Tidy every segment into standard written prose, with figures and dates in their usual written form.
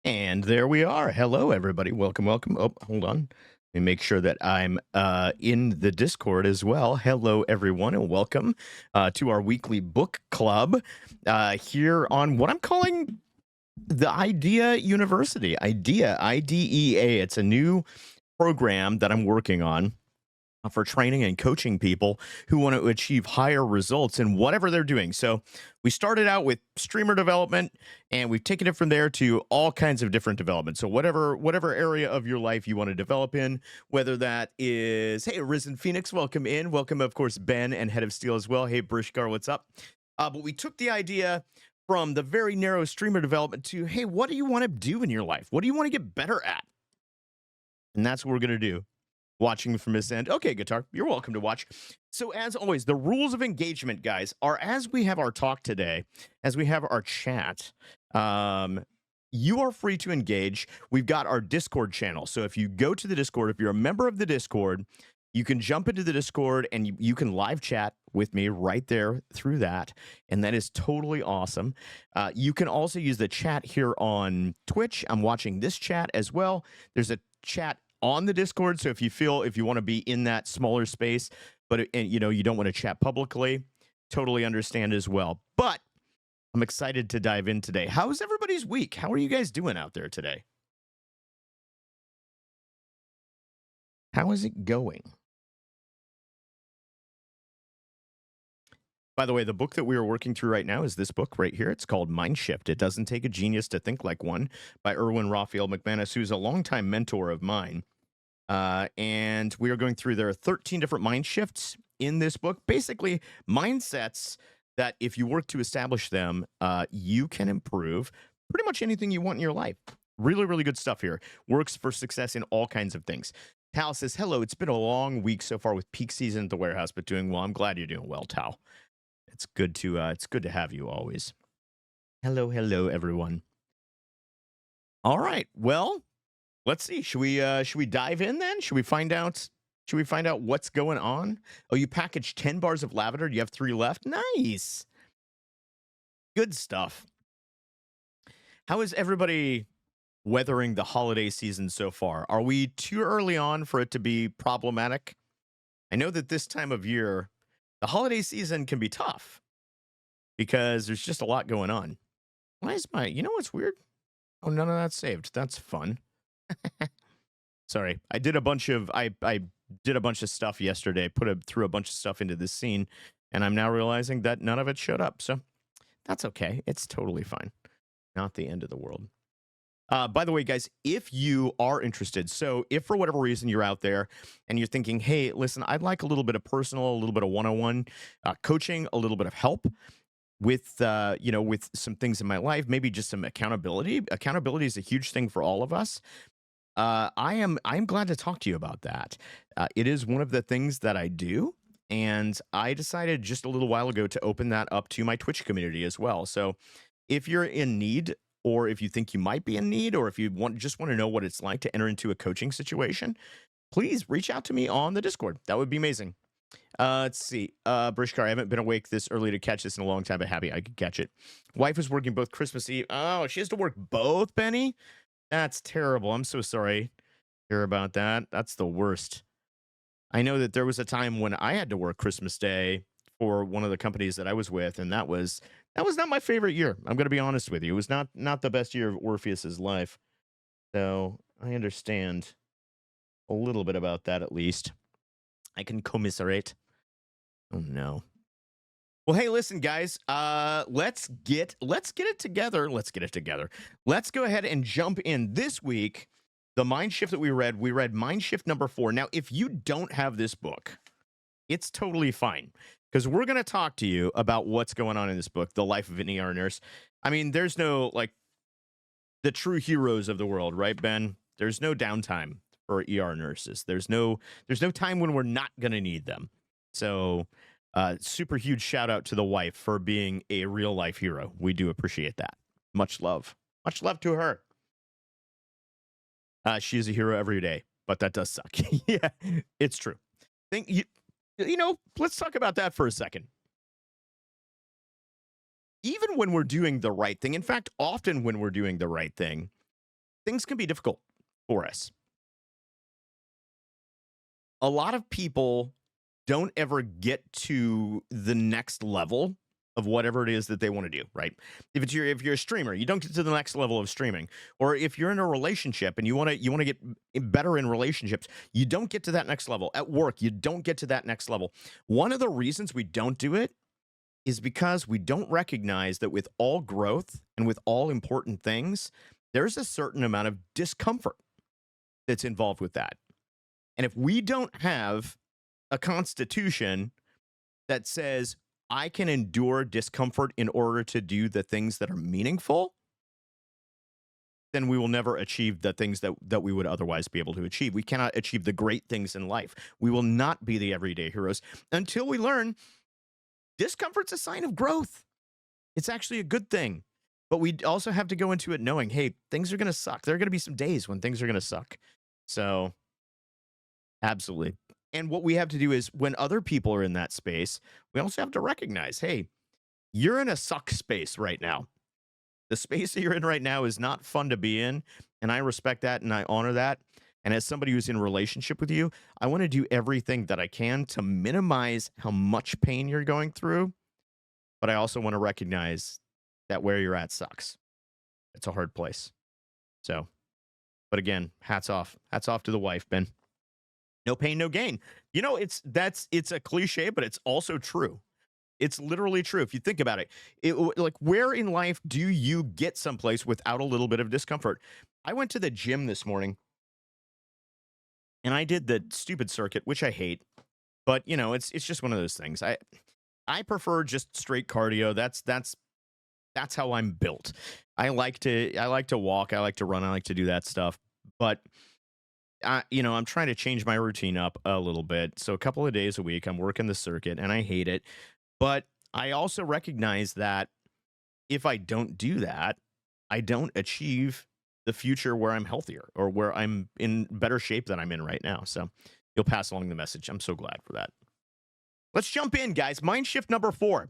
And there we are. Hello, everybody. Welcome, welcome. Oh, hold on. Let me make sure that I'm in the Discord as well. Hello, everyone, and welcome to our weekly book club here on what I'm calling the Idea University. Idea, IDEA. It's a new program that I'm working on for training and coaching people who want to achieve higher results in whatever they're doing. So we started out with streamer development and we've taken it from there to all kinds of different development. So whatever area of your life you want to develop in, whether that is, hey, Risen Phoenix, welcome in. Welcome, of course, Ben and Head of Steel as well. Hey, Brishkar, what's up? But we took the idea from the very narrow streamer development to, hey, what do you want to do in your life? What do you want to get better at? And that's what we're going to do. Watching from his end. Okay, guitar, you're welcome to watch. So, as always, the rules of engagement, guys, are as we have our talk today, as we have our chat, you are free to engage. We've got our Discord channel. So, if you go to the Discord, if you're a member of the Discord, you can jump into the Discord and you can live chat with me right there through that. And that is totally awesome. You can also use the chat here on Twitch. I'm watching this chat as well. There's a chat on the Discord. So if you want to be in that smaller space, but you don't want to chat publicly, totally understand as well. But I'm excited to dive in today. How's everybody's week? How are you guys doing out there today? How is it going? By the way, the book that we are working through right now is this book right here. It's called Mind Shift. It Doesn't Take a Genius to Think Like One by Raphael McManus, who's a longtime mentor of mine. And we are going through, there are 13 different mind shifts in this book, basically mindsets that if you work to establish them, you can improve pretty much anything you want in your life. Really, really good stuff here. Works for success in all kinds of things. Tal says, hello, it's been a long week so far with peak season at the warehouse, but doing well. I'm glad you're doing well, Tal. It's good to have you always. Hello, everyone. All right. Well, let's see. Should we dive in then? Should we find out what's going on? Oh, you packaged 10 bars of lavender. You have 3 left. Nice. Good stuff. How is everybody weathering the holiday season so far? Are we too early on for it to be problematic? I know that this time of year, the holiday season can be tough because there's just a lot going on. Why is you know what's weird? Oh, none of that's saved. That's fun. Sorry, I did a bunch of stuff yesterday. Threw a bunch of stuff into this scene, and I'm now realizing that none of it showed up. So that's okay. It's totally fine. Not the end of the world. By the way, guys, if you are interested, so if for whatever reason you're out there and you're thinking, hey, listen, I'd like a little bit of personal, a little bit of one-on-one coaching, a little bit of help with with some things in my life, maybe just some accountability. Accountability is a huge thing for all of us. I'm glad to talk to you about that. It is one of the things that I do, and I decided just a little while ago to open that up to my Twitch community as well. So if you're in need, or if you think you might be in need, or if you just want to know what it's like to enter into a coaching situation, please reach out to me on the Discord. That would be amazing. Let's see. Brishkar, I haven't been awake this early to catch this in a long time, but happy I could catch it. Wife is working both Christmas Eve. Oh, she has to work both, Benny? That's terrible. I'm so sorry to hear about that. That's the worst. I know that there was a time when I had to work Christmas Day for one of the companies that I was with, and that was not my favorite year. I'm going to be honest with you. It was not the best year of Orpheus's life. So I understand a little bit about that, at least. I can commiserate. Oh no. Well, hey, listen, guys. Let's get it together. Let's get it together. Let's go ahead and jump in this week. The Mind Shift that we read Mind Shift number 4. Now, if you don't have this book, it's totally fine because we're going to talk to you about what's going on in this book, The Life of an ER Nurse. I mean, there's no the true heroes of the world, right, Ben? There's no downtime for ER nurses. There's no time when we're not going to need them. So, super huge shout out to the wife for being a real life hero. We do appreciate that. Much love to her. She is a hero every day, but that does suck. Yeah, it's true. Let's talk about that for a second. Even when we're doing the right thing, in fact, often when we're doing the right thing, things can be difficult for us. A lot of people don't ever get to the next level of whatever it is that they want to do, right? If you're a streamer, you don't get to the next level of streaming. Or if you're in a relationship and you want to get better in relationships, you don't get to that next level. At work, you don't get to that next level. One of the reasons we don't do it is because we don't recognize that with all growth and with all important things, there's a certain amount of discomfort that's involved with that. And if we don't have a constitution that says, I can endure discomfort in order to do the things that are meaningful, then we will never achieve the things that we would otherwise be able to achieve. We cannot achieve the great things in life. We will not be the everyday heroes until we learn discomfort's a sign of growth. It's actually a good thing. But we also have to go into it knowing, hey, things are going to suck. There are going to be some days when things are going to suck. So, absolutely. And what we have to do is when other people are in that space, we also have to recognize, hey, you're in a suck space right now. The space that you're in right now is not fun to be in. And I respect that and I honor that. And as somebody who's in a relationship with you, I want to do everything that I can to minimize how much pain you're going through. But I also want to recognize that where you're at sucks. It's a hard place. So, but again, hats off. Hats off to the wife, Ben. No pain, no gain. You know, it's a cliche, but it's also true. It's literally true. If you think about it, like where in life do you get someplace without a little bit of discomfort? I went to the gym this morning and I did the stupid circuit, which I hate, but you know, it's just one of those things. I prefer just straight cardio. That's how I'm built. I like to walk. I like to run. I like to do that stuff. But I'm trying to change my routine up a little bit. So a couple of days a week, I'm working the circuit, and I hate it. But I also recognize that if I don't do that, I don't achieve the future where I'm healthier or where I'm in better shape than I'm in right now. So you'll pass along the message. I'm so glad for that. Let's jump in, guys. Mind shift number 4.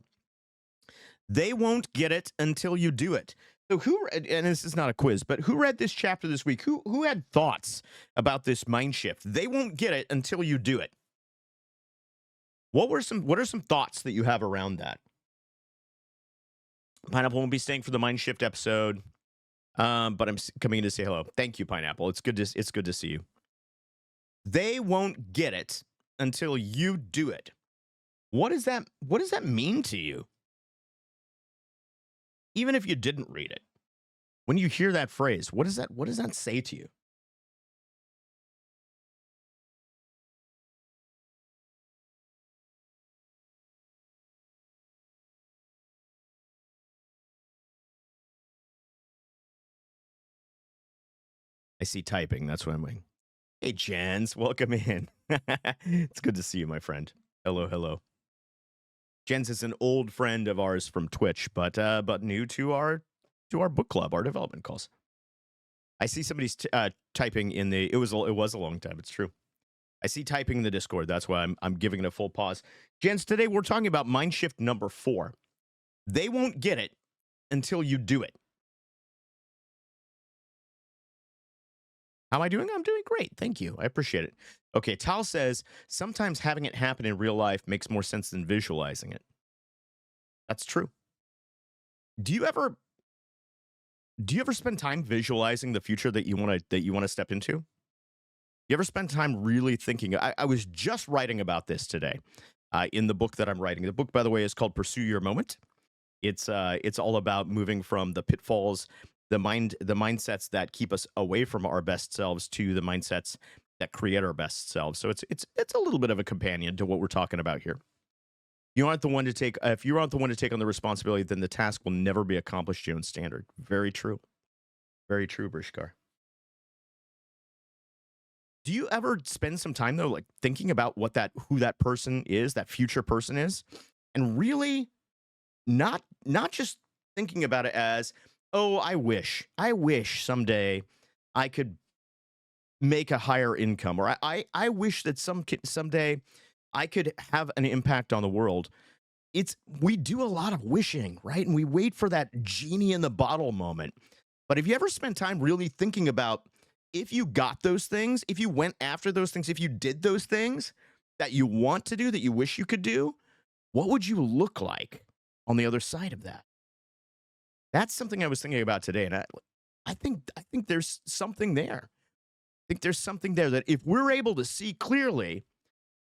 They won't get it until you do it. So and this is not a quiz, but who read this chapter this week? Who had thoughts about this mind shift? They won't get it until you do it. What are some thoughts that you have around that? Pineapple won't be staying for the mind shift episode, but I'm coming in to say hello. Thank you, Pineapple. It's good to see you. They won't get it until you do it. What does that mean to you? Even if you didn't read it, when you hear that phrase, what does that say to you? I see typing. That's what I'm like. Hey, Jens, welcome in. It's good to see you, my friend. Hello, hello. Jens is an old friend of ours from Twitch, but new to our book club, our development calls. I see somebody's typing in the. It was a long time. It's true. I see typing in the Discord. That's why I'm giving it a full pause. Jens, today we're talking about mind shift number 4. They won't get it until you do it. How am I doing? I'm doing great. Thank you. I appreciate it. Okay, Tal says, sometimes having it happen in real life makes more sense than visualizing it. That's true. Do you ever spend time visualizing the future that you want to step into? You ever spend time really thinking? I was just writing about this today in the book that I'm writing. The book, by the way, is called Pursue Your Moment. It's all about moving from the pitfalls, the mindsets that keep us away from our best selves to the mindsets that create our best selves. So it's a little bit of a companion to what we're talking about here. You aren't the one to take. If you aren't the one to take on the responsibility, then the task will never be accomplished to your own standard. Very true. Very true, Brishkar. Do you ever spend some time though, like thinking about who that person is, that future person is, and really not just thinking about it as, oh, I wish someday I could make a higher income, or I wish that someday I could have an impact on the world. We do a lot of wishing, right? And we wait for that genie in the bottle moment. But have you ever spent time really thinking about if you got those things, if you went after those things, if you did those things that you want to do, that you wish you could do, what would you look like on the other side of that? That's something I was thinking about today, and I think there's something there. I think there's something there that if we're able to see clearly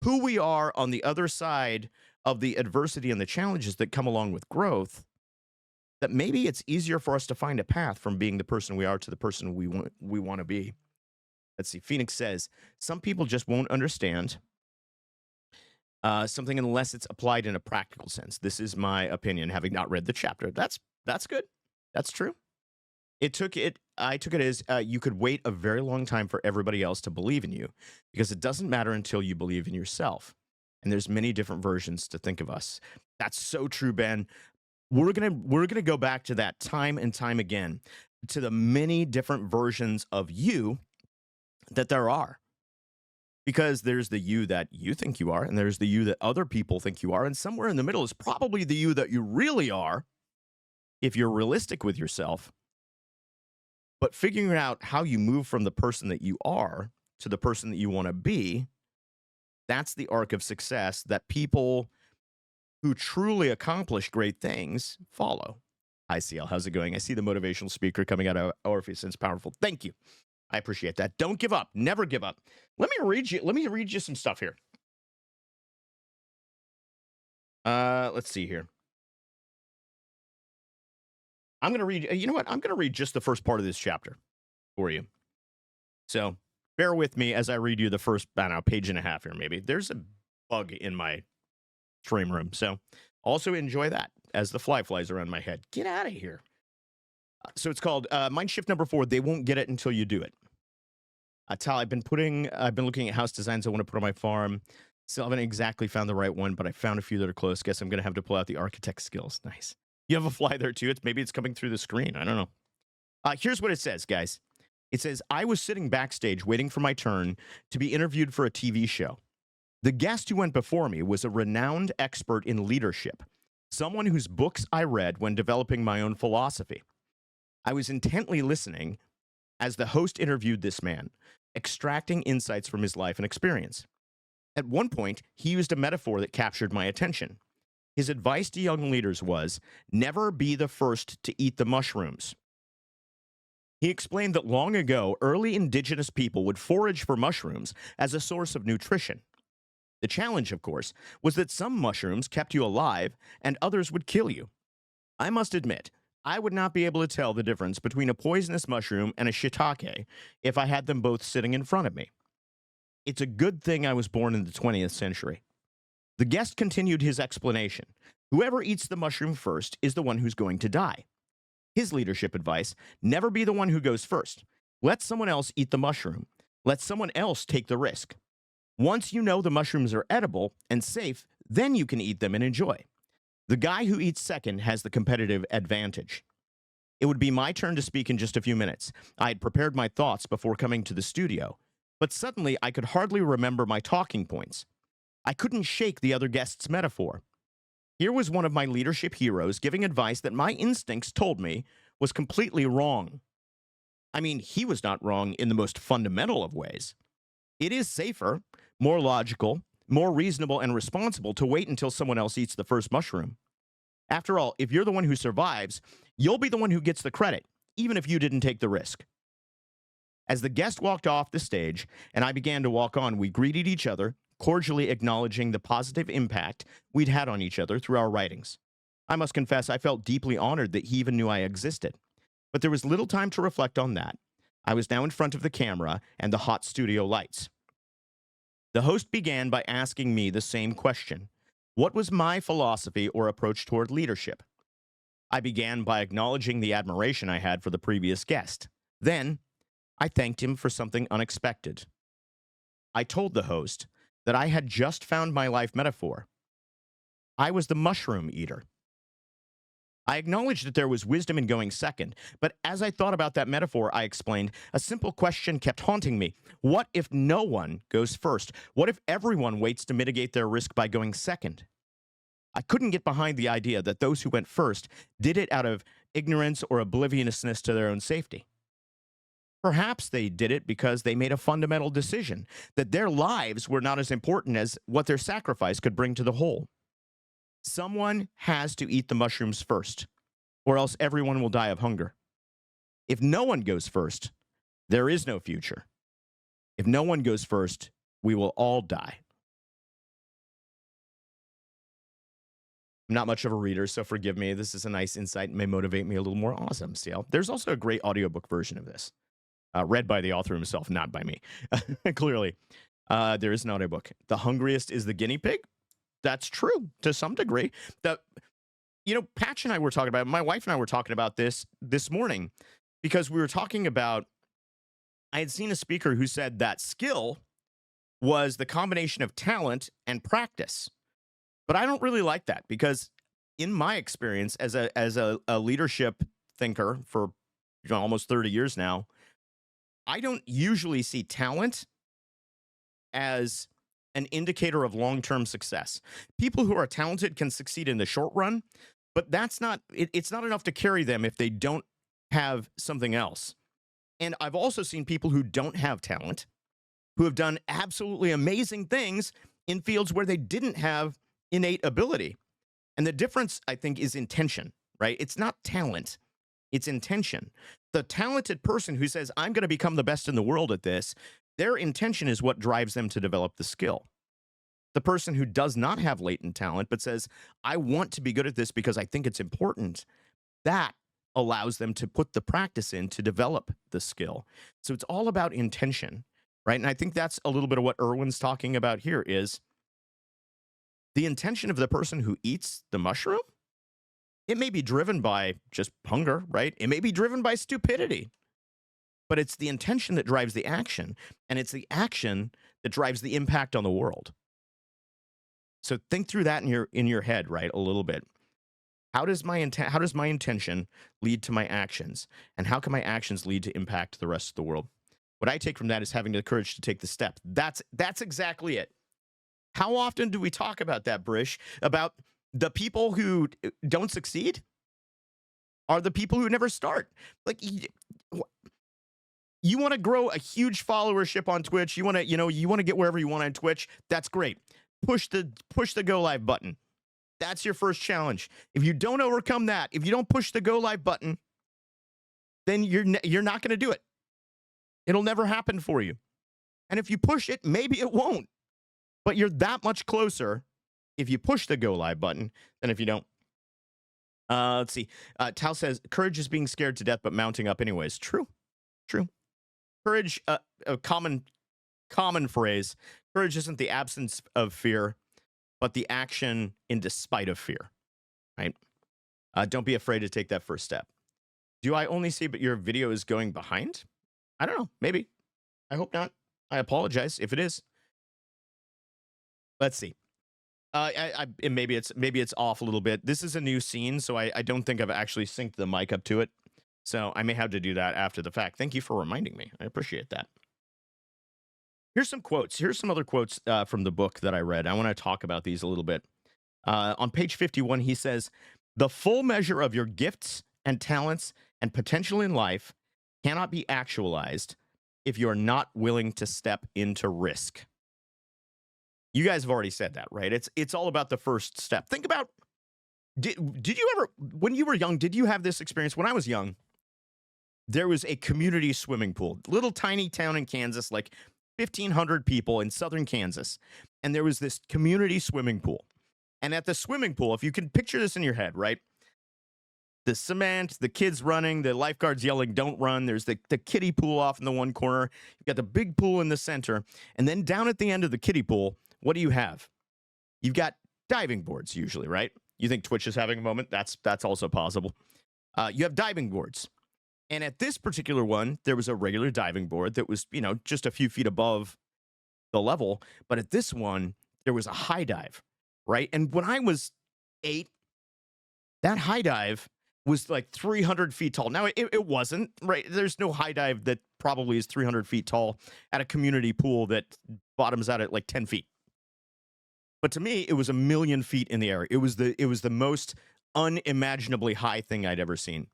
who we are on the other side of the adversity and the challenges that come along with growth, that maybe it's easier for us to find a path from being the person we are to the person we want to be. Let's see. Phoenix says some people just won't understand something unless it's applied in a practical sense. This is my opinion, having not read the chapter. That's good. That's true. I took it as you could wait a very long time for everybody else to believe in you because it doesn't matter until you believe in yourself. And there's many different versions to think of us. That's so true, Ben. We're gonna go back to that time and time again, to the many different versions of you that there are. Because there's the you that you think you are, and there's the you that other people think you are, and somewhere in the middle is probably the you that you really are, if you're realistic with yourself. But figuring out how you move from the person that you are to the person that you want to be, that's the arc of success that people who truly accomplish great things follow. Hi, CL. How's it going? I see the motivational speaker coming out of Orpheus. It's powerful. Thank you. I appreciate that. Don't give up. Never give up. Let me read you some stuff here. Let's see here. I'm going to read, you know what? I'm going to read just the first part of this chapter for you. So bear with me as I read you the first, I don't know, page and a half here, maybe. There's a bug in my frame room. So also enjoy that as the fly flies around my head. Get out of here. So it's called Mind Shift number 4. They won't get it until you do it. Tal, I've been looking at house designs I want to put on my farm. Still haven't exactly found the right one, but I found a few that are close. Guess I'm going to have to pull out the architect skills. Nice. You have a fly there too. Maybe it's coming through the screen. I don't know. Here's what it says, guys. It says, I was sitting backstage waiting for my turn to be interviewed for a TV show. The guest who went before me was a renowned expert in leadership, someone whose books I read when developing my own philosophy. I was intently listening as the host interviewed this man, extracting insights from his life and experience. At one point, he used a metaphor that captured my attention. His advice to young leaders was, never be the first to eat the mushrooms. He explained that long ago, early indigenous people would forage for mushrooms as a source of nutrition. The challenge, of course, was that some mushrooms kept you alive and others would kill you. I must admit, I would not be able to tell the difference between a poisonous mushroom and a shiitake if I had them both sitting in front of me. It's a good thing I was born in the 20th century. The guest continued his explanation. Whoever eats the mushroom first is the one who's going to die. His leadership advice, never be the one who goes first. Let someone else eat the mushroom. Let someone else take the risk. Once you know the mushrooms are edible and safe, then you can eat them and enjoy. The guy who eats second has the competitive advantage. It would be my turn to speak in just a few minutes. I had prepared my thoughts before coming to the studio, but suddenly I could hardly remember my talking points. I couldn't shake the other guest's metaphor. Here was one of my leadership heroes giving advice that my instincts told me was completely wrong. I mean, he was not wrong in the most fundamental of ways. It is safer, more logical, more reasonable and responsible to wait until someone else eats the first mushroom. After all, if you're the one who survives, you'll be the one who gets the credit, even if you didn't take the risk. As the guest walked off the stage and I began to walk on, we greeted each other, cordially acknowledging the positive impact we'd had on each other through our writings. I must confess, I felt deeply honored that he even knew I existed. But there was little time to reflect on that. I was now in front of the camera and the hot studio lights. The host began by asking me the same question. What was my philosophy or approach toward leadership? I began by acknowledging the admiration I had for the previous guest. Then, I thanked him for something unexpected. I told the host that I had just found my life metaphor. I was the mushroom eater. I acknowledged that there was wisdom in going second, but as I thought about that metaphor, I explained, a simple question kept haunting me. What if no one goes first? What if everyone waits to mitigate their risk by going second? I couldn't get behind the idea that those who went first did it out of ignorance or obliviousness to their own safety. Perhaps they did it because they made a fundamental decision that their lives were not as important as what their sacrifice could bring to the whole. Someone has to eat the mushrooms first, or else everyone will die of hunger. If no one goes first, there is no future. If no one goes first, we will all die. I'm not much of a reader, so forgive me. This is a nice insight and may motivate me a little more. Awesome. See, there's also a great audiobook version of this, read by the author himself, not by me. Clearly, there is an audiobook. The hungriest is the guinea pig. That's true to some degree. Patch and I were talking about, my wife and I were talking about this morning because we were talking about, I had seen a speaker who said that skill was the combination of talent and practice. But I don't really like that because in my experience as a leadership thinker for almost 30 years now, I don't usually see talent as an indicator of long-term success. People who are talented can succeed in the short run, but it's not enough to carry them if they don't have something else. And I've also seen people who don't have talent, who have done absolutely amazing things in fields where they didn't have innate ability. And the difference, I think, is intention, right? It's not talent, it's intention. The talented person who says, I'm going to become the best in the world at this, their intention is what drives them to develop the skill. The person who does not have latent talent, but says, I want to be good at this because I think it's important, that allows them to put the practice in to develop the skill. So it's all about intention, right? And I think that's a little bit of what Erwin's talking about here is the intention of the person who eats the mushroom. It may be driven by just hunger, right? It may be driven by stupidity, but it's the intention that drives the action, and it's the action that drives the impact on the world. So think through that in your head, right, a little bit. How does my intention lead to my actions, and how can my actions lead to impact the rest of the world? What I take from that is having the courage to take the step. That's exactly it. How often do we talk about that, Brish? About the people who don't succeed are the people who never start. Like, you want to grow a huge followership on Twitch. You want to get wherever you want on Twitch. That's great. Push the go live button. That's your first challenge. If you don't overcome that, if you don't push the go live button, then you're not going to do it. It'll never happen for you. And if you push it, maybe it won't. But you're that much closer if you push the go live button than if you don't. Let's see. Tal says, courage is being scared to death, but mounting up anyways. True. Courage, a common phrase. Courage isn't the absence of fear, but the action in despite of fear, right? Don't be afraid to take that first step. Do I only see but your video is going behind? I don't know. Maybe. I hope not. I apologize if it is. Let's see. Maybe it's off a little bit. This is a new scene, so I don't think I've actually synced the mic up to it. So I may have to do that after the fact. Thank you for reminding me. I appreciate that. Here's some quotes. Here's some other quotes from the book that I read. I want to talk about these a little bit. On page 51, he says, the full measure of your gifts and talents and potential in life cannot be actualized if you're not willing to step into risk. You guys have already said that, right? It's all about the first step. Think about, did you ever, when you were young, did you have this experience? When I was young, there was a community swimming pool, little tiny town in Kansas, like 1,500 people in southern Kansas. And there was this community swimming pool. And at the swimming pool, if you can picture this in your head, right? The cement, the kids running, the lifeguards yelling, don't run. There's the kiddie pool off in the one corner. You've got the big pool in the center. And then down at the end of the kiddie pool, what do you have? You've got diving boards usually, right? You think Twitch is having a moment? That's also possible. You have diving boards. And at this particular one, there was a regular diving board that was, just a few feet above the level. But at this one, there was a high dive, right? And when I was 8, that high dive was like 300 feet tall. Now, it wasn't, right? There's no high dive that probably is 300 feet tall at a community pool that bottoms out at like 10 feet. But to me, it was 1,000,000 feet in the air. It was the most unimaginably high thing I'd ever seen.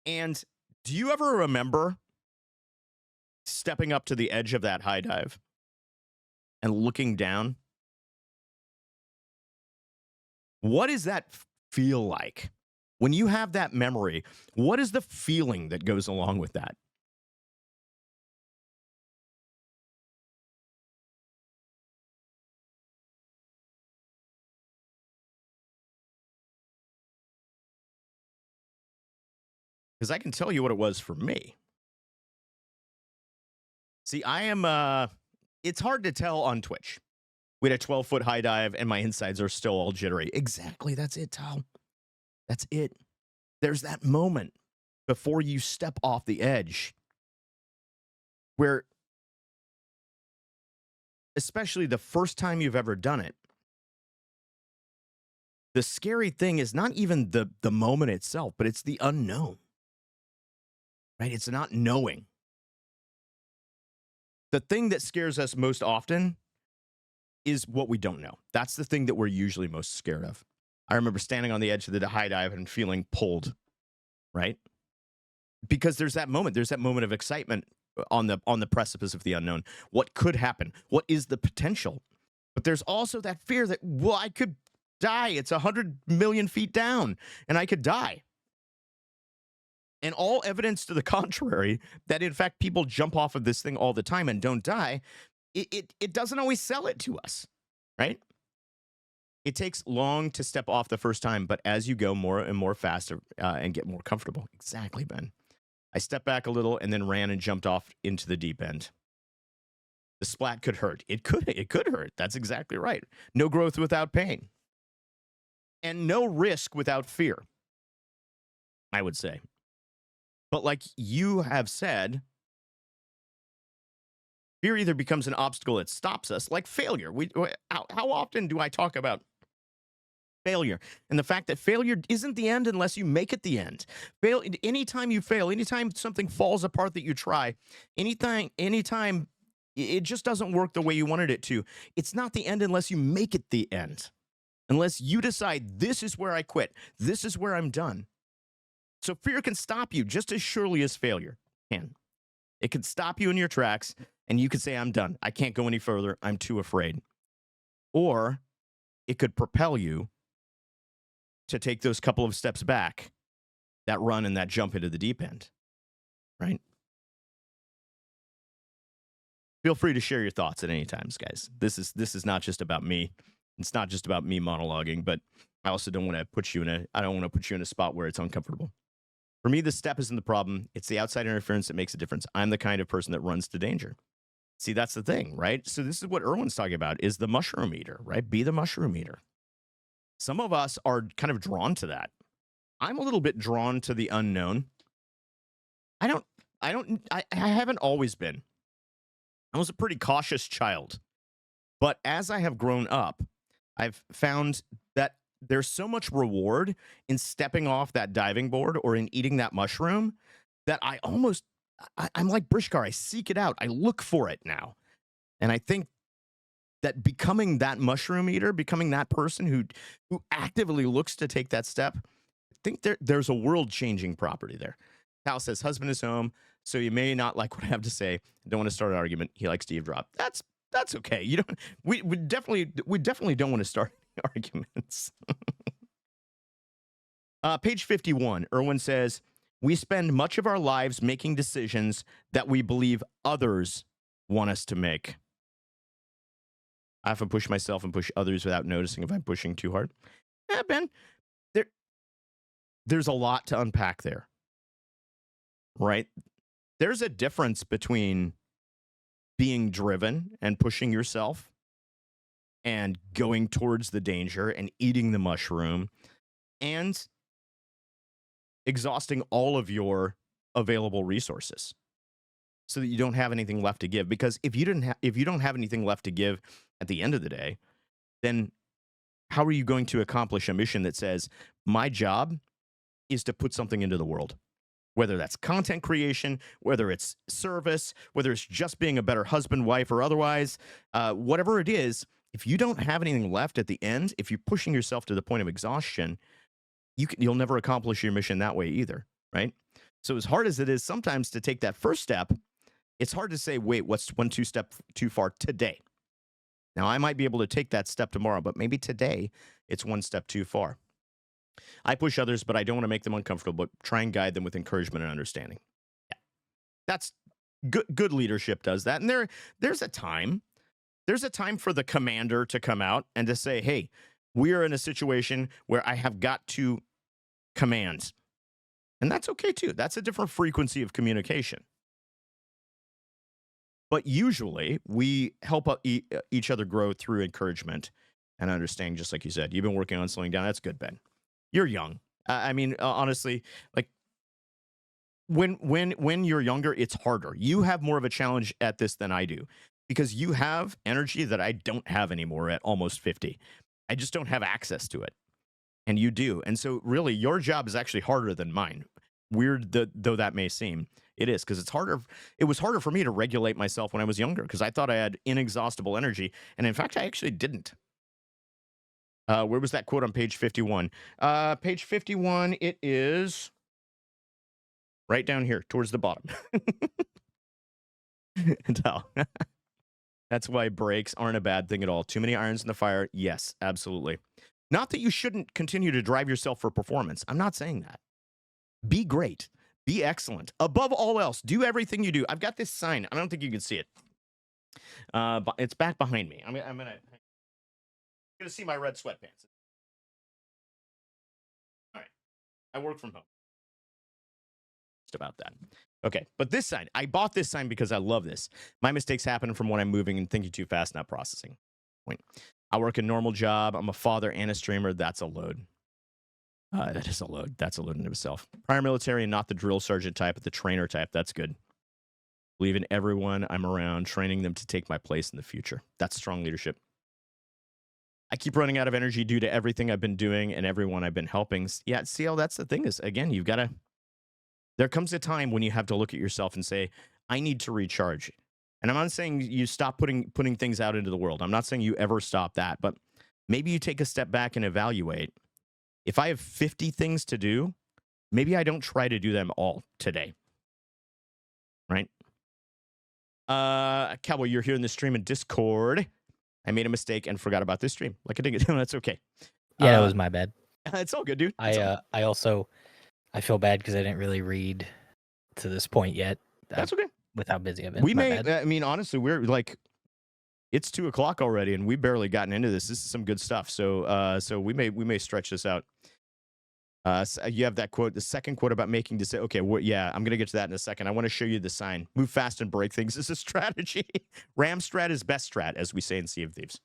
And do you ever remember stepping up to the edge of that high dive and looking down? What does that feel like? When you have that memory, what is the feeling that goes along with that? Because I can tell you what it was for me. See, I am, it's hard to tell on Twitch. We had a 12-foot high dive and my insides are still all jittery. Exactly. That's it, Tal. That's it. There's that moment before you step off the edge where, especially the first time you've ever done it, the scary thing is not even the moment itself, but it's the unknown, right? It's not knowing. The thing that scares us most often is what we don't know. That's the thing that we're usually most scared of. I remember standing on the edge of the high dive and feeling pulled, right? Because there's that moment of excitement on the precipice of the unknown. What could happen? What is the potential? But there's also that fear that, well, I could die. It's 100 million feet down and I could die. And all evidence to the contrary that, in fact, people jump off of this thing all the time and don't die, it doesn't always sell it to us, right? It takes long to step off the first time, but as you go more and more faster and get more comfortable. Exactly, Ben. I stepped back a little and then ran and jumped off into the deep end. The splat could hurt. It could hurt. That's exactly right. No growth without pain. And no risk without fear, I would say. But like you have said, fear either becomes an obstacle that stops us, like failure. How often do I talk about failure and the fact that failure isn't the end unless you make it the end? Anytime you fail, anytime something falls apart that you try, anytime it just doesn't work the way you wanted it to, it's not the end unless you make it the end. Unless you decide, this is where I quit, this is where I'm done. So fear can stop you just as surely as failure can. It can stop you in your tracks, and you could say, I'm done. I can't go any further. I'm too afraid. Or it could propel you to take those couple of steps back, that run and that jump into the deep end, right? Feel free to share your thoughts at any time, guys. This is not just about me. It's not just about me monologuing, but I also don't want to put you in a spot where it's uncomfortable. For me, the step isn't the problem. It's the outside interference that makes a difference. I'm the kind of person that runs to danger. See, that's the thing, right? So this is what Erwin's talking about, is the mushroom eater, right? Be the mushroom eater. Some of us are kind of drawn to that. I'm a little bit drawn to the unknown. I haven't always been. I was a pretty cautious child. But as I have grown up, I've found that there's so much reward in stepping off that diving board or in eating that mushroom that I'm like Brishkar. I seek it out. I look for it now. And I think that becoming that mushroom eater, becoming that person who actively looks to take that step, I think there's a world-changing property there. Hal says, husband is home, so you may not like what I have to say. I don't want to start an argument. He likes to eavesdrop. That's okay. You don't. We definitely don't want to start arguments. Page 51, Erwin says, we spend much of our lives making decisions that we believe others want us to make. I often push myself and push others without noticing if I'm pushing too hard. Ben, there's a lot to unpack there, right? There's a difference between being driven and pushing yourself and going towards the danger and eating the mushroom and exhausting all of your available resources so that you don't have anything left to give. Because if you don't have anything left to give at the end of the day, then how are you going to accomplish a mission that says, my job is to put something into the world? Whether that's content creation, whether it's service, whether it's just being a better husband, wife, or otherwise, whatever it is, if you don't have anything left at the end, if you're pushing yourself to the point of exhaustion, you'll never accomplish your mission that way either, right? So as hard as it is sometimes to take that first step, it's hard to say, wait, what's one, two step too far today? Now, I might be able to take that step tomorrow, but maybe today it's one step too far. I push others, but I don't want to make them uncomfortable, but try and guide them with encouragement and understanding. Yeah. That's good leadership does that. And there's a time. There's a time for the commander to come out and to say, hey, we are in a situation where I have got to command. And that's okay too. That's a different frequency of communication. But usually we help each other grow through encouragement and understanding, just like you said. You've been working on slowing down. That's good, Ben. You're young. I mean, honestly, like when you're younger, it's harder. You have more of a challenge at this than I do because you have energy that I don't have anymore at almost 50. I just don't have access to it. And you do. And so really your job is actually harder than mine. Weird though that may seem. It is, because it's harder. It was harder for me to regulate myself when I was younger because I thought I had inexhaustible energy. And in fact, I actually didn't. Where was that quote on page 51? Page 51, it is right down here towards the bottom. No. That's why breaks aren't a bad thing at all. Too many irons in the fire. Yes, absolutely. Not that you shouldn't continue to drive yourself for performance. I'm not saying that. Be great. Be excellent. Above all else, do everything you do. I've got this sign. I don't think you can see it. But it's back behind me. I'm gonna see my red sweatpants. All right. I work from home. Just about that. Okay, but this sign, I bought this sign because I love this. My mistakes happen from when I'm moving and thinking too fast, not processing. Point. I work a normal job. I'm a father and a streamer. That's a load. That is a load. That's a load in itself. Prior military and not the drill sergeant type, but the trainer type. That's good. Believe in everyone I'm around, training them to take my place in the future. That's strong leadership. I keep running out of energy due to everything I've been doing and everyone I've been helping. Yeah, CL, that's the thing is, again, you've got to, there comes a time when you have to look at yourself and say, I need to recharge. And I'm not saying you stop putting things out into the world. I'm not saying you ever stop that, but maybe you take a step back and evaluate. If I have 50 things to do, maybe I don't try to do them all today. Right? Cowboy, you're here in the stream in Discord. I made a mistake and forgot about this stream. Like I didn't. That's okay. Yeah, it was my bad. It's all good, dude. I feel bad because I didn't really read to this point yet. That's okay. With how busy I've been. We may. I mean, honestly, we're like, it's 2:00 already, and we've barely gotten into this. This is some good stuff. So, we may stretch this out. So you have that quote, the second quote about making decisions. Okay, yeah, I'm gonna get to that in a second. I want to show you the sign. Move fast and break things is a strategy. Ram strat is best strat, as we say in Sea of Thieves.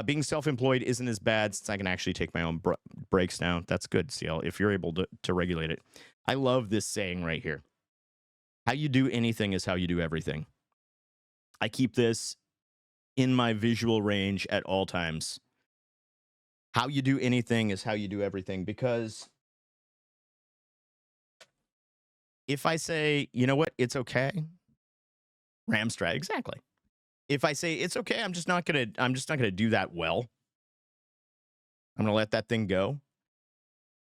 Being self-employed isn't as bad since I can actually take my own breaks now. That's good, CL, if you're able to regulate it. I love this saying right here. How you do anything is how you do everything. I keep this in my visual range at all times. How you do anything is how you do everything, because if I say, you know what, it's okay, Ram strat, exactly. If I say it's okay, I'm just not gonna do that well. I'm gonna let that thing go.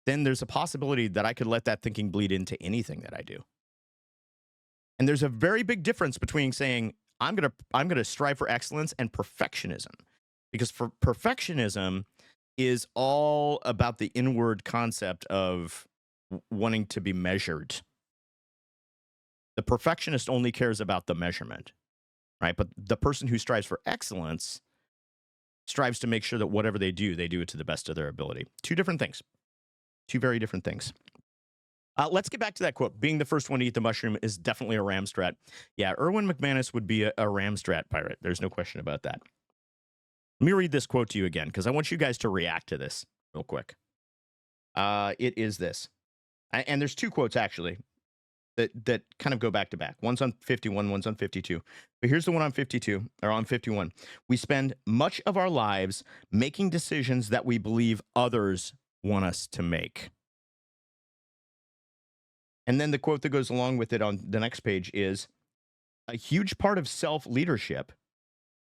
Then there's a possibility that I could let that thinking bleed into anything that I do. And there's a very big difference between saying I'm gonna strive for excellence and perfectionism, because for perfectionism is all about the inward concept of wanting to be measured. The perfectionist only cares about the measurement, right? But the person who strives for excellence strives to make sure that whatever they do it to the best of their ability. Two different things. Two very different things. Let's get back to that quote. Being the first one to eat the mushroom is definitely a Ram strat. Yeah, Erwin McManus would be a Ram strat pirate. There's no question about that. Let me read this quote to you again, because I want you guys to react to this real quick. It is this. And there's two quotes, actually, that kind of go back to back. One's on 51, one's on 52. But here's the one on 52, or on 51. We spend much of our lives making decisions that we believe others want us to make. And then the quote that goes along with it on the next page is, a huge part of self-leadership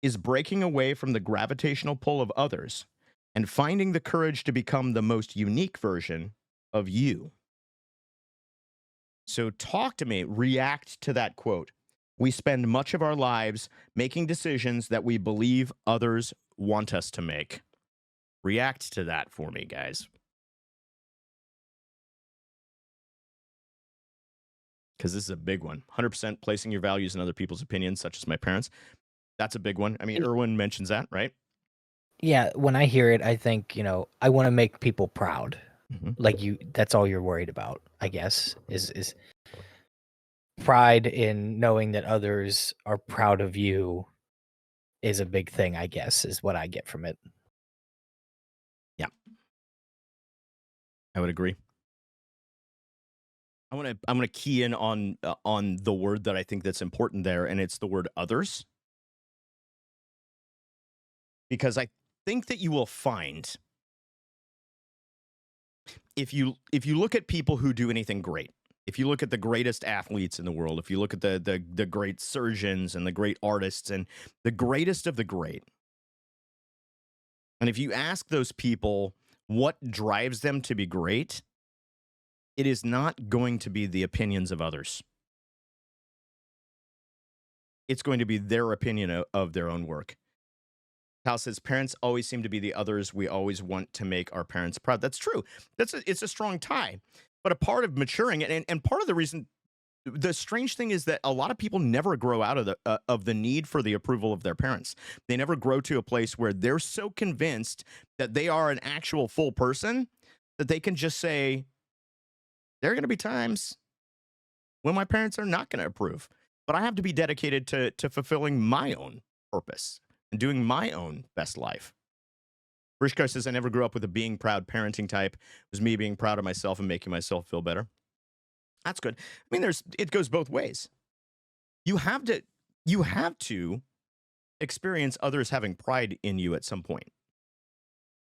is breaking away from the gravitational pull of others and finding the courage to become the most unique version of you. So talk to me, react to that quote. We spend much of our lives making decisions that we believe others want us to make. React to that for me, guys. Because this is a big one. 100% placing your values in other people's opinions, such as my parents. That's a big one. I mean, And Erwin mentions that, right? yeah, when I hear it, I think, I want to make people proud. Mhm. Like that's all you're worried about, I guess, is pride in knowing that others are proud of you is a big thing, I guess, is what I get from it. Yeah, I would agree. I'm gonna key in on the word that I think that's important there, and it's the word others, because I think that you will find if you look at people who do anything great, if you look at the greatest athletes in the world, if you look at the great surgeons and the great artists and the greatest of the great, and if you ask those people what drives them to be great, it is not going to be the opinions of others. It's going to be their opinion of their own work. Hal says parents always seem to be the others. We always want to make our parents proud. That's true. It's a strong tie. But a part of maturing and part of the reason, the strange thing is that a lot of people never grow out of the need for the approval of their parents. They never grow to a place where they're so convinced that they are an actual full person that they can just say, there are going to be times when my parents are not going to approve, but I have to be dedicated to fulfilling my own purpose and doing my own best life. Brishkar says, I never grew up with a being proud parenting type. It was me being proud of myself and making myself feel better. That's good. I mean, it goes both ways. You have to experience others having pride in you at some point.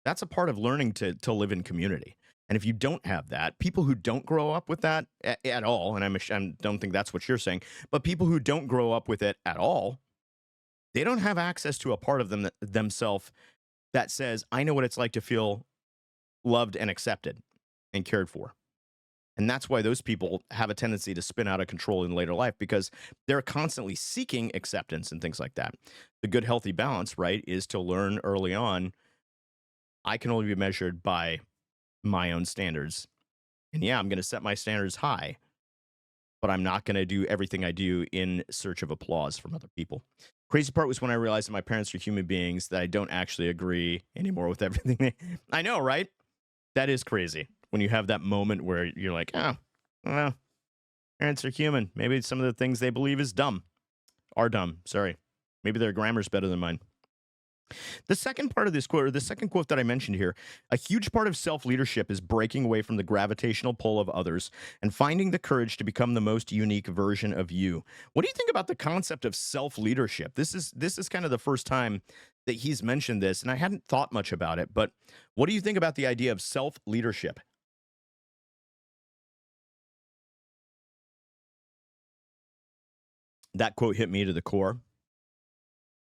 That's a part of learning to live in community. And if you don't have that, people who don't grow up with that at all, and I don't think that's what you're saying, but people who don't grow up with it at all, they don't have access to a part of themselves that says, I know what it's like to feel loved and accepted and cared for. And that's why those people have a tendency to spin out of control in later life, because they're constantly seeking acceptance and things like that. The good, healthy balance, right, is to learn early on, I can only be measured by my own standards. And yeah, I'm going to set my standards high, but I'm not going to do everything I do in search of applause from other people. Crazy part was when I realized that my parents are human beings, that I don't actually agree anymore with everything. I know, right? That is crazy. When you have that moment where you're like, oh, well, parents are human. Maybe some of the things they believe is dumb are dumb. Sorry. Maybe their grammar's better than mine. The second part of this quote, or the second quote that I mentioned here, a huge part of self leadership is breaking away from the gravitational pull of others and finding the courage to become the most unique version of you. What do you think about the concept of self leadership? This is kind of the first time that he's mentioned this, and I hadn't thought much about it. But what do you think about the idea of self leadership? That quote hit me to the core.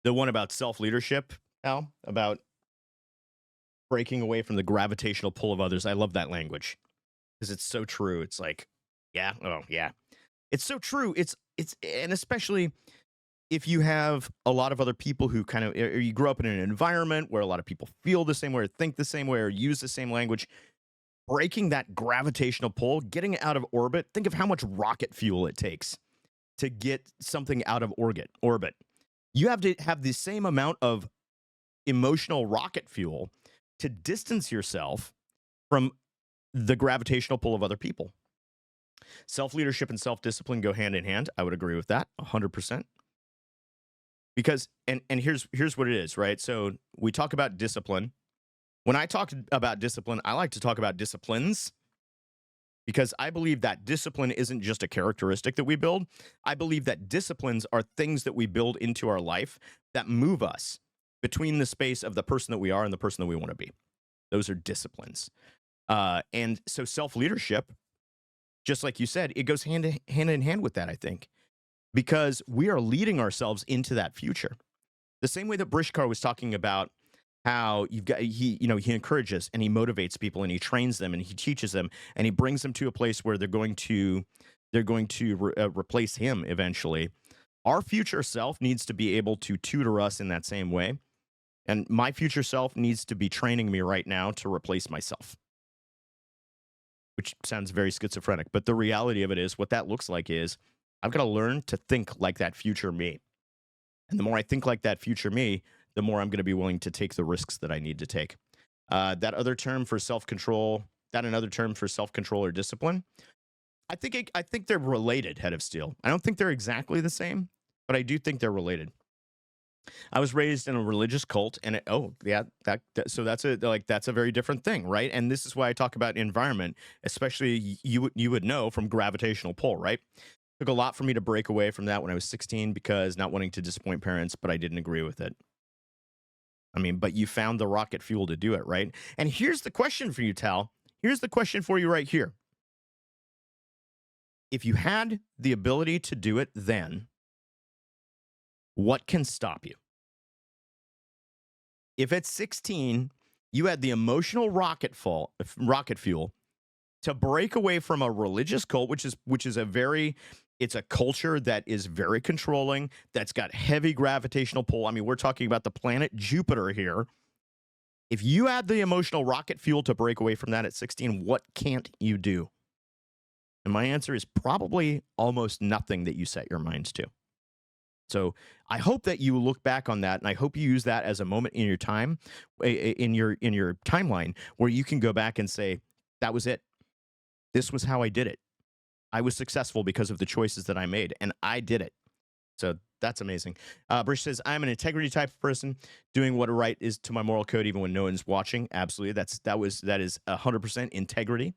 The one about self leadership, Al, about breaking away from the gravitational pull of others. I love that language because it's so true. It's like, yeah, oh yeah, it's so true. And especially if you have a lot of other people who kind of, or you grow up in an environment where a lot of people feel the same way, or think the same way, or use the same language. Breaking that gravitational pull, getting it out of orbit. Think of how much rocket fuel it takes to get something out of orbit. You have to have the same amount of emotional rocket fuel to distance yourself from the gravitational pull of other people. Self leadership and self discipline go hand in hand. I would agree with that 100%. Because and here's what it is, right? So we talk about discipline. When I talk about discipline, I like to talk about disciplines, because I believe that discipline isn't just a characteristic that we build. I believe that disciplines are things that we build into our life that move us between the space of the person that we are and the person that we want to be. Those are disciplines. And so self leadership, just like you said, it goes hand in hand with that, I think, because we are leading ourselves into that future. The same way that Brishkar was talking about how he encourages and he motivates people and he trains them and he teaches them and he brings them to a place where they're going to They're going to replace him eventually. Our future self needs to be able to tutor us in that same way. And my future self needs to be training me right now to replace myself, which sounds very schizophrenic. But the reality of it is, what that looks like is I've got to learn to think like that future me. And the more I think like that future me, the more I'm going to be willing to take the risks that I need to take. That other term for self-control, that another term for self-control or discipline, I think they're related, Head of Steel. I don't think they're exactly the same, but I do think they're related. I was raised in a religious cult, and so that's a very different thing, right? And this is why I talk about environment, especially you would know from gravitational pull, right? Took a lot for me to break away from that when I was 16 because not wanting to disappoint parents, but I didn't agree with it. I mean, but you found the rocket fuel to do it, right? And here's the question for you, Tal. Here's the question for you right here. If you had the ability to do it then, what can stop you? If at 16 you had the emotional rocket fuel to break away from a religious cult, which is it's a culture that is very controlling, that's got heavy gravitational pull. I mean, we're talking about the planet Jupiter here. If you had the emotional rocket fuel to break away from that at 16, what can't you do? And my answer is probably almost nothing that you set your minds to. So I hope that you look back on that, and I hope you use that as a moment in your time, in your timeline, where you can go back and say, that was it. This was how I did it. I was successful because of the choices that I made, and I did it. So that's amazing. Brish says, I'm an integrity type of person, doing what right is to my moral code, even when no one's watching. Absolutely. That is 100% integrity,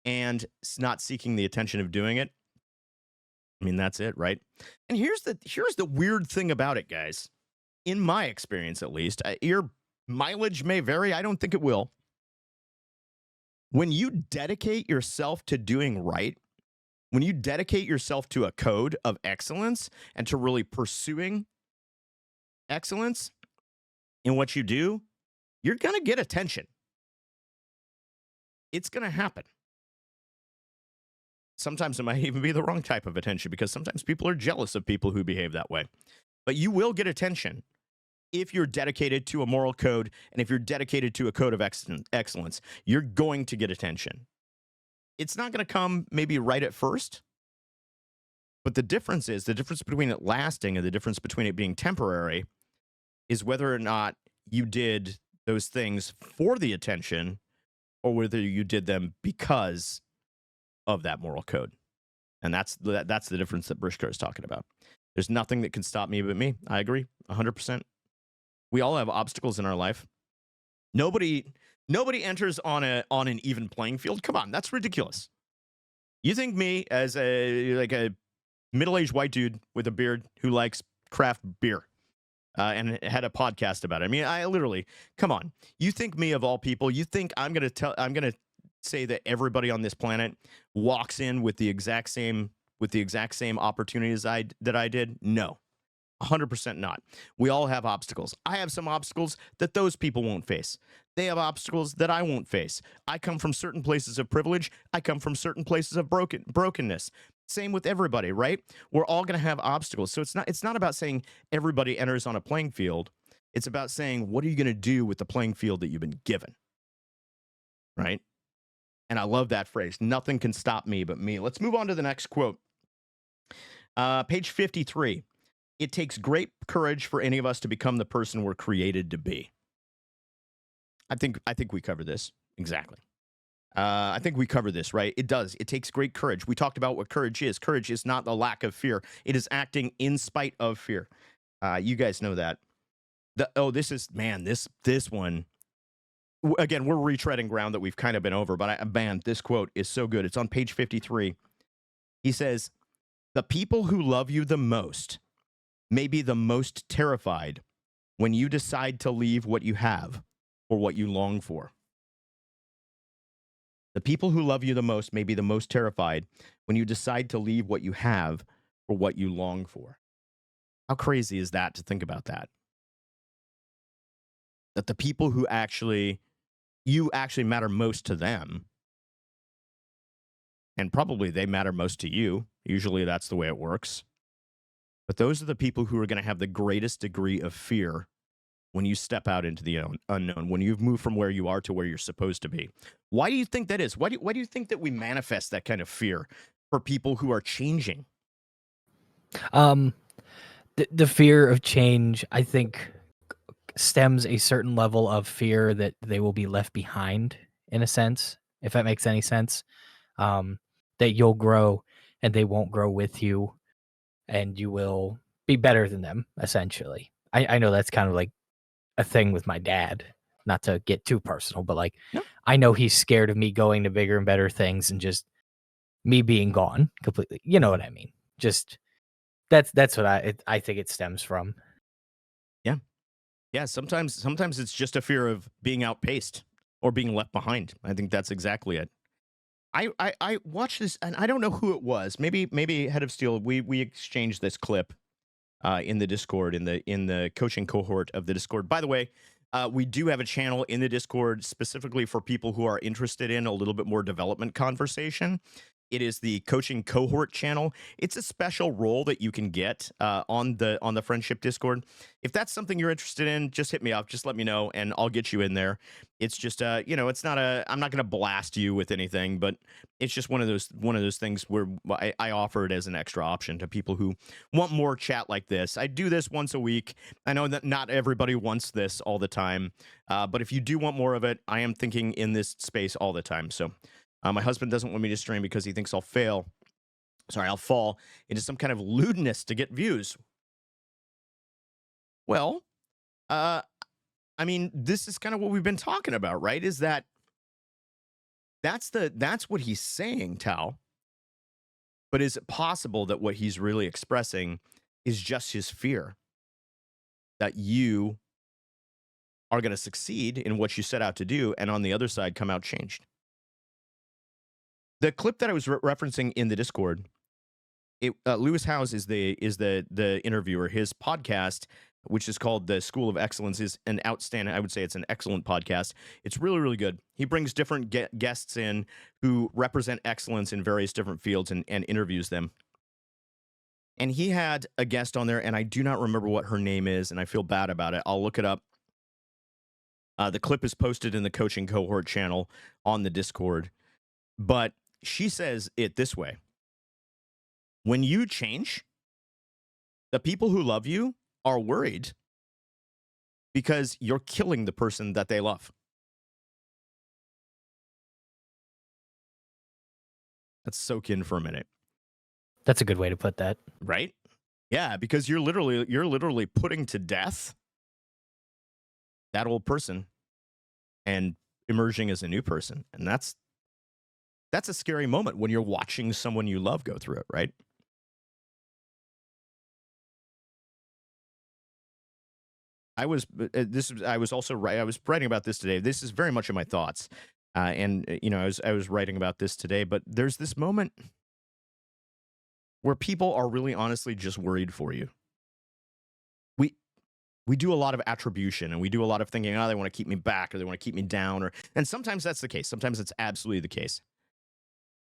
and not seeking the attention of doing it. I mean, that's it, right? And here's the weird thing about it, guys. In my experience, at least, your mileage may vary. I don't think it will. When you dedicate yourself to doing right, when you dedicate yourself to a code of excellence and to really pursuing excellence in what you do, you're going to get attention. It's going to happen. Sometimes it might even be the wrong type of attention because sometimes people are jealous of people who behave that way. But you will get attention if you're dedicated to a moral code and if you're dedicated to a code of excellence. You're going to get attention. It's not going to come maybe right at first, but the difference between it lasting and the difference between it being temporary is whether or not you did those things for the attention or whether you did them because of that moral code. And that's the difference that Brishko is talking about. There's nothing that can stop me but me. I agree 100%. We all have obstacles in our life. Nobody enters on an even playing field. Come on, that's ridiculous. You think me as a middle-aged white dude with a beard who likes craft beer and had a podcast about it. I mean, I literally, come on. You think me of all people, you think I'm going to say that everybody on this planet walks in with the exact same opportunities that I did? No. 100% not. We all have obstacles. I have some obstacles that those people won't face. They have obstacles that I won't face. I come from certain places of privilege. I come from certain places of brokenness. Same with everybody, right? We're all going to have obstacles. So it's not about saying everybody enters on a playing field. It's about saying, what are you going to do with the playing field that you've been given? Right? And I love that phrase. Nothing can stop me but me. Let's move on to the next quote. Page 53. It takes great courage for any of us to become the person we're created to be. I think we covered this. Exactly. I think we covered this, right? It does. It takes great courage. We talked about what courage is. Courage is not the lack of fear. It is acting in spite of fear. You guys know that. This one. Again, we're retreading ground that we've kind of been over, but this quote is so good. It's on page 53. He says, the people who love you the most may be the most terrified when you decide to leave what you have or what you long for. The people who love you the most may be the most terrified when you decide to leave what you have or what you long for. How crazy is that to think about that? That the people who you actually matter most to them and probably they matter most to you. Usually that's the way it works. But those are the people who are going to have the greatest degree of fear when you step out into the unknown, when you've moved from where you are to where you're supposed to be. Why do you think that is? Why do you think that we manifest that kind of fear for people who are changing? Um, the fear of change, I think, stems a certain level of fear that they will be left behind, in a sense, if that makes any sense. Um, that you'll grow and they won't grow with you, and you will be better than them, essentially. I know that's kind of like a thing with my dad, not to get too personal, but like No. I know he's scared of me going to bigger and better things and just me being gone completely. You know what I mean? Just that's what I think it stems from. Yeah. Yeah, sometimes it's just a fear of being outpaced or being left behind. I think that's exactly it. I watched this and I don't know who it was. Maybe Head of Steel. We exchanged this clip in the Discord in the coaching cohort of the Discord. By the way, we do have a channel in the Discord specifically for people who are interested in a little bit more development conversation. It is the coaching cohort channel. It's a special role that you can get on the friendship Discord. If that's something you're interested in, just hit me up. Just let me know, and I'll get you in there. It's just it's not a. I'm not going to blast you with anything, but it's just one of those things where I offer it as an extra option to people who want more chat like this. I do this once a week. I know that not everybody wants this all the time, but if you do want more of it, I am thinking in this space all the time. So my husband doesn't want me to stream because he thinks I'll fail. Sorry, I'll fall into some kind of lewdness to get views. Well, uh, I mean, this is kind of what we've been talking about, right? Is that's what he's saying, Tao. But is it possible that what he's really expressing is just his fear that you are going to succeed in what you set out to do, and on the other side come out changed? The clip that I was referencing in the Discord, Lewis Howes is the interviewer. His podcast, which is called The School of Excellence, is an outstanding. I would say it's an excellent podcast. It's really, really good. He brings different guests in who represent excellence in various different fields and interviews them. And he had a guest on there, and I do not remember what her name is, and I feel bad about it. I'll look it up. The clip is posted in the coaching cohort channel on the Discord. But she says it this way: when you change, the people who love you are worried because you're killing the person that they love. Let's soak in for a minute. That's a good way to put that. Right? Yeah, because you're literally putting to death that old person and emerging as a new person. And that's a scary moment when you're watching someone you love go through it, right? I was also I was writing about this today. This is very much in my thoughts. I was writing about this today, but there's this moment where people are really honestly just worried for you. We we do a lot of attribution and we do a lot of thinking, oh, they want to keep me back or they want to keep me down, and sometimes that's the case. Sometimes it's absolutely the case.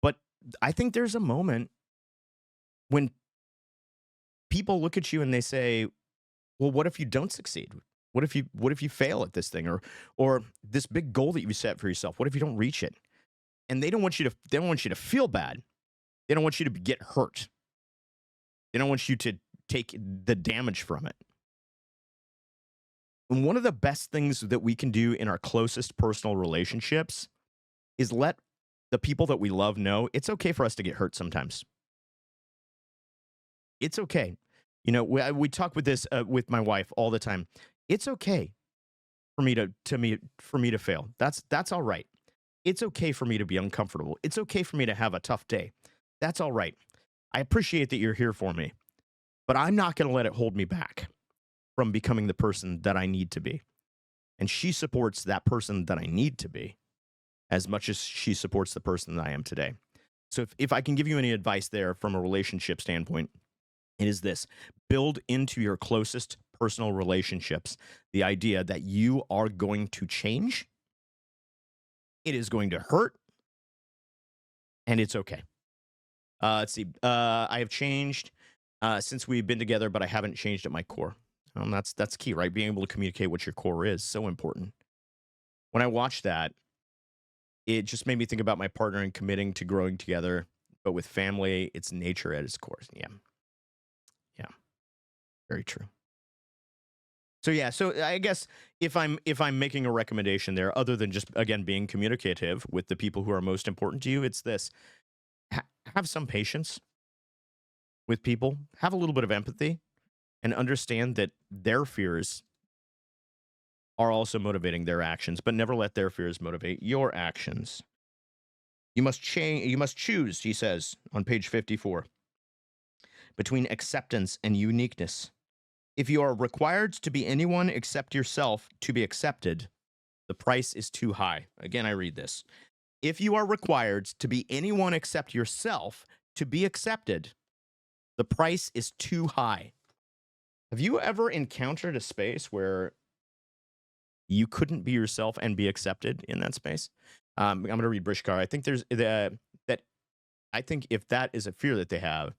But I think there's a moment when people look at you and they say, well, what if you don't succeed? What if you fail at this thing, or this big goal that you set for yourself? What if you don't reach it? And they don't want you to feel bad. They don't want you to get hurt. They don't want you to take the damage from it. And one of the best things that we can do in our closest personal relationships is let the people that we love know it's okay for us to get hurt sometimes. It's okay. We talk with this with my wife all the time. It's okay for me to fail. That's all right. It's okay for me to be uncomfortable. It's okay for me to have a tough day. That's all right. I appreciate that you're here for me, but I'm not going to let it hold me back from becoming the person that I need to be. And she supports that person that I need to be as much as she supports the person that I am today. So if I can give you any advice there from a relationship standpoint, it is this: build into your closest personal relationships the idea that you are going to change. It is going to hurt, and it's okay. Let's see. I have changed since we've been together, but I haven't changed at my core. That's key, right? Being able to communicate what your core is so important. When I watched that, it just made me think about my partner and committing to growing together, but with family, it's nature at its core. Yeah, yeah, very true. So yeah, so I guess if I'm making a recommendation there, other than just again being communicative with the people who are most important to you, it's this: have some patience with people, have a little bit of empathy, and understand that their fears are also motivating their actions, but never let their fears motivate your actions. You must change. You must choose, he says on page 54, between acceptance and uniqueness. If you are required to be anyone except yourself to be accepted, the price is too high. Again, I read this. If you are required to be anyone except yourself to be accepted, the price is too high. Have you ever encountered a space where you couldn't be yourself and be accepted in that space? I'm going to read Brishkar. I think there's that. I think if that is a fear that they have,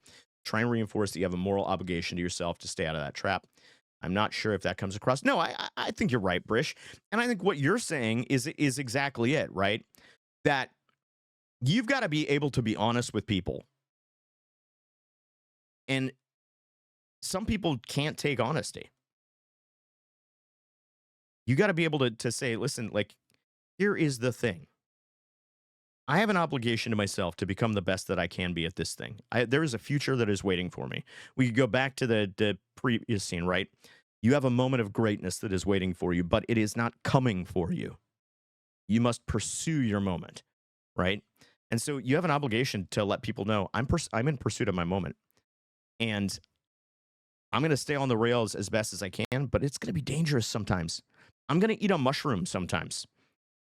try and reinforce that you have a moral obligation to yourself to stay out of that trap. I'm not sure if that comes across. No, I think you're right, Brish, and I think what you're saying is exactly it, right? That you've got to be able to be honest with people, and some people can't take honesty. You got to be able to say, listen, like, here is the thing. I have an obligation to myself to become the best that I can be at this thing. There is a future that is waiting for me. We could go back to the previous scene, right? You have a moment of greatness that is waiting for you, but it is not coming for you. You must pursue your moment, right? And so you have an obligation to let people know I'm in pursuit of my moment, and I'm going to stay on the rails as best as I can, but it's going to be dangerous sometimes. I'm going to eat a mushroom sometimes,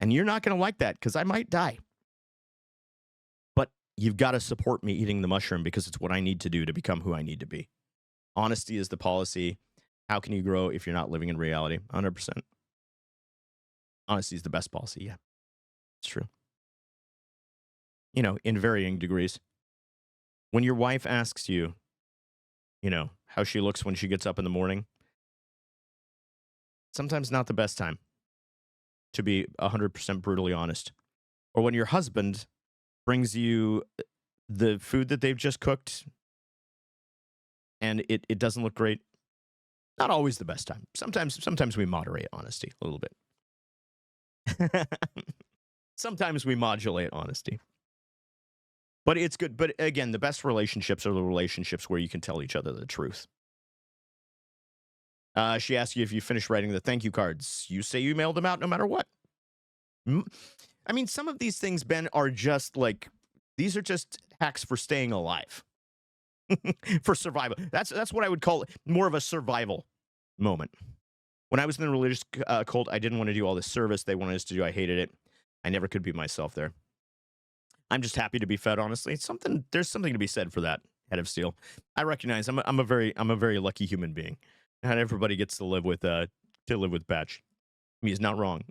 and you're not going to like that because I might die. But you've got to support me eating the mushroom because it's what I need to do to become who I need to be. Honesty is the policy. How can you grow if you're not living in reality? 100%. Honesty is the best policy. Yeah, it's true. In varying degrees. When your wife asks you, how she looks when she gets up in the morning, sometimes not the best time to be 100% brutally honest. Or when your husband brings you the food that they've just cooked and it doesn't look great, not always the best time. Sometimes we moderate honesty a little bit. Sometimes we modulate honesty. But it's good. But again, the best relationships are the relationships where you can tell each other the truth. She asked you if you finished writing the thank you cards. You say you mailed them out no matter what. I mean, some of these things, Ben, are just like, these are just hacks for staying alive, for survival. That's what I would call more of a survival moment. When I was in the religious cult, I didn't want to do all this service they wanted us to do. I hated it. I never could be myself there. I'm just happy to be fed, honestly. There's something to be said for that, head of steel. I recognize I'm a very lucky human being. Not everybody gets to live with Batch. He's not wrong.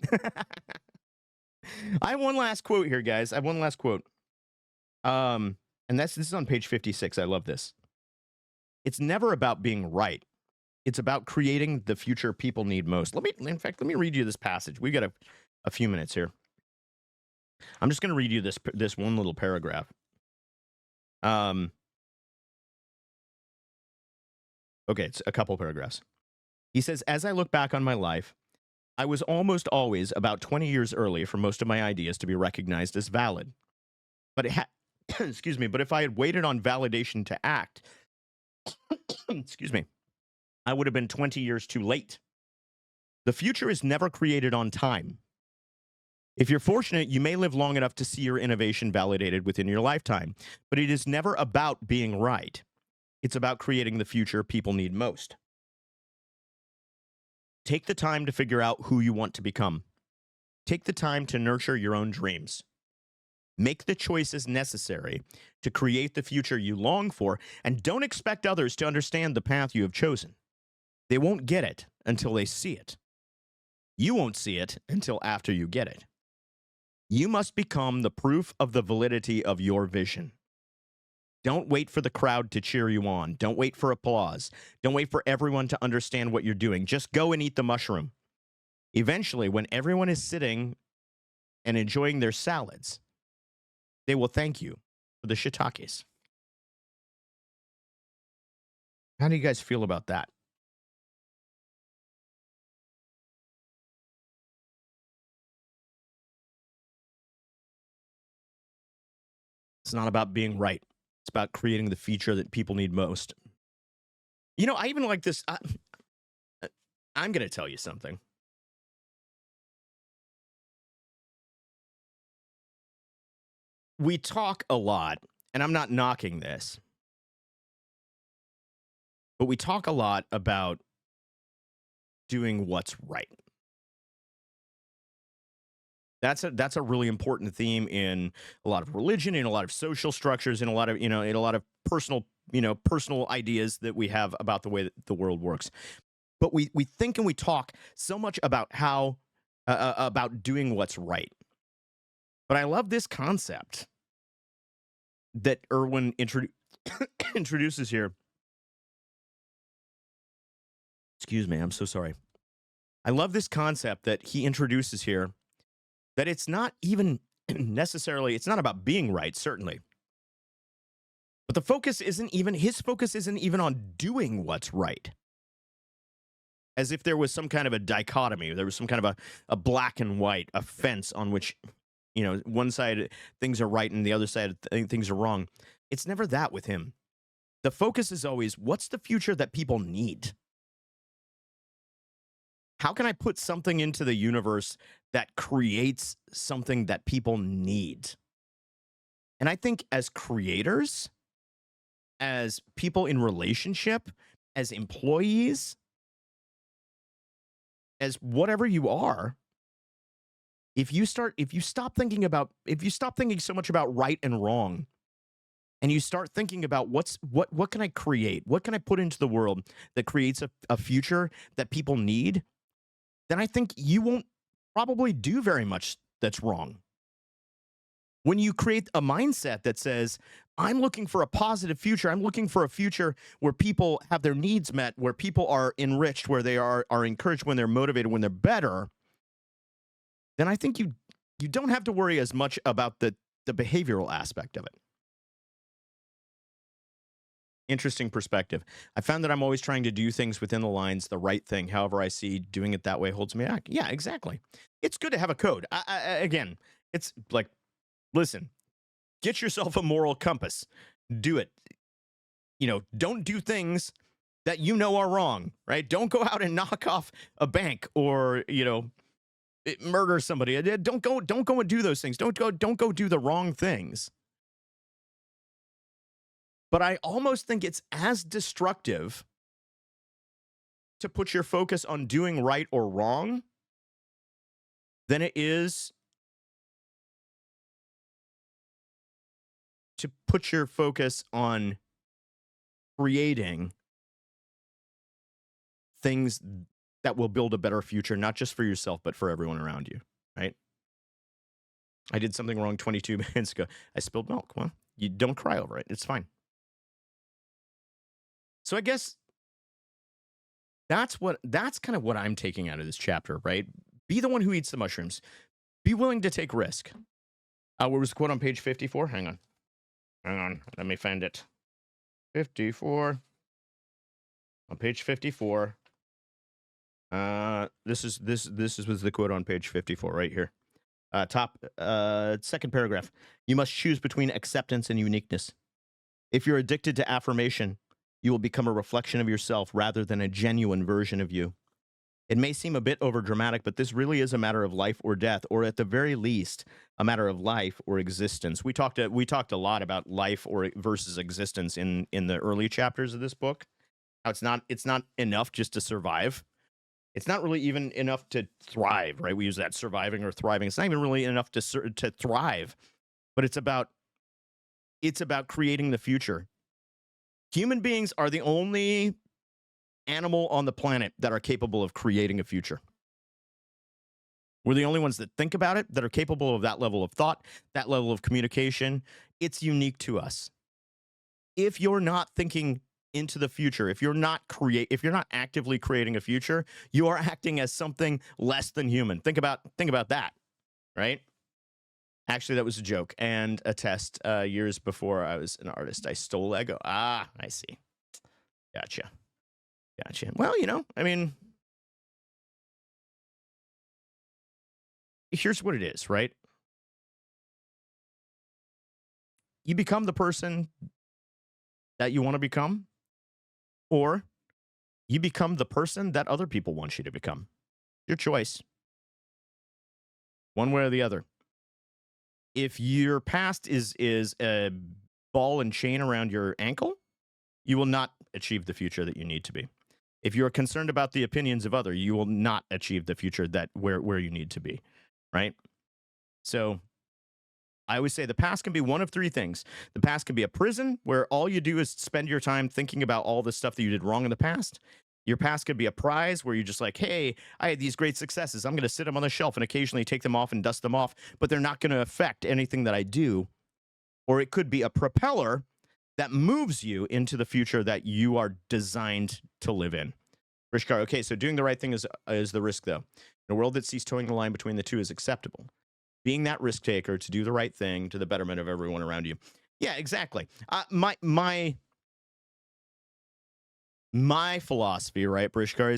I have one last quote here, guys. I have one last quote. And this is on page 56. I love this. It's never about being right. It's about creating the future people need most. Let me read you this passage. We've got a few minutes here. I'm just going to read you this one little paragraph. Okay, it's a couple paragraphs. He says, as I look back on my life, I was almost always about 20 years early for most of my ideas to be recognized as valid. But excuse me, but if I had waited on validation to act, excuse me, I would have been 20 years too late. The future is never created on time. If you're fortunate, you may live long enough to see your innovation validated within your lifetime, but it is never about being right. It's about creating the future people need most. Take the time to figure out who you want to become. Take the time to nurture your own dreams. Make the choices necessary to create the future you long for, and don't expect others to understand the path you have chosen. They won't get it until they see it. You won't see it until after you get it. You must become the proof of the validity of your vision. Don't wait for the crowd to cheer you on. Don't wait for applause. Don't wait for everyone to understand what you're doing. Just go and eat the mushroom. Eventually, when everyone is sitting and enjoying their salads, they will thank you for the shiitakes. How do you guys feel about that? It's not about being right. It's about creating the future that people need most. You know, I even like this. I'm going to tell you something. We talk a lot, and I'm not knocking this, but we talk a lot about doing what's right. That's a really important theme in a lot of religion, in a lot of social structures, in a lot of in a lot of personal ideas that we have about the way that the world works. But we think and we talk so much about how about doing what's right. But I love this concept that Erwin introduces here. Excuse me, I'm so sorry. I love this concept that he introduces here, that it's not even necessarily, it's not about being right, certainly. But the focus isn't even, his focus isn't even on doing what's right. As if there was some kind of a dichotomy, there was some kind of a black and white, a fence on which, one side things are right and the other side things are wrong. It's never that with him. The focus is always, what's the future that people need? How can I put something into the universe that creates something that people need? And I think as creators, as people in relationship, as employees, as whatever you are, if you stop thinking so much about right and wrong, and you start thinking about what can I create? What can I put into the world that creates a future that people need? Then I think you won't probably do very much that's wrong. When you create a mindset that says, I'm looking for a positive future, I'm looking for a future where people have their needs met, where people are enriched, where they are encouraged, when they're motivated, when they're better, then I think you don't have to worry as much about the behavioral aspect of it. Interesting perspective. I found that I'm always trying to do things within the lines, the right thing. However, I see doing it that way holds me back. Yeah, exactly. It's good to have a code. Again, it's like, listen, get yourself a moral compass. Do it. Don't do things that are wrong, right? Don't go out and knock off a bank or, murder somebody. Don't go and do those things. Don't go do the wrong things. But I almost think it's as destructive to put your focus on doing right or wrong than it is to put your focus on creating things that will build a better future, not just for yourself, but for everyone around you, right? I did something wrong 22 minutes ago. I spilled milk. Well, you don't cry over it. It's fine. So I guess that's kind of what I'm taking out of this chapter, right? Be the one who eats the mushrooms. Be willing to take risk. What was the quote on page 54? Hang on. Let me find it. 54. On page 54. This was the quote on page 54 right here. Second paragraph. You must choose between acceptance and uniqueness. If you're addicted to affirmation, you will become a reflection of yourself rather than a genuine version of you. It may seem a bit overdramatic, but this really is a matter of life or death, or at the very least, a matter of life or existence. We talked a lot about life or versus existence in the early chapters of this book. How it's not enough just to survive. It's not really even enough to thrive, right? We use that surviving or thriving. It's not even really enough to thrive, but it's about creating the future. Human beings are the only animal on the planet that are capable of creating a future. We're the only ones that think about it, that are capable of that level of thought, that level of communication. It's unique to us. if you're not thinking into the future, if you're not actively creating a future, you are acting as something less than human. Think about that, right? Actually, that was a joke and a test. Years before I was an artist, I stole Lego. Ah, I see. Gotcha. Gotcha. Well, I mean, here's what it is, right? You become the person that you want to become, or you become the person that other people want you to become. Your choice, one way or the other. If your past is a ball and chain around your ankle, you will not achieve the future that you need to be. If you're concerned about the opinions of others, you will not achieve the future that where you need to be, right? So I always say the past can be one of three things. The past can be a prison where all you do is spend your time thinking about all the stuff that you did wrong in the past. Your past could be a prize where you're just like, hey, I had these great successes. I'm going to sit them on the shelf and occasionally take them off and dust them off, but they're not going to affect anything that I do. Or it could be a propeller that moves you into the future that you are designed to live in. Rishkar, okay, so doing the right thing is the risk, though. In a world that sees towing the line between the two is acceptable. Being that risk taker to do the right thing to the betterment of everyone around you. Yeah, exactly. My philosophy, right, Brishkar,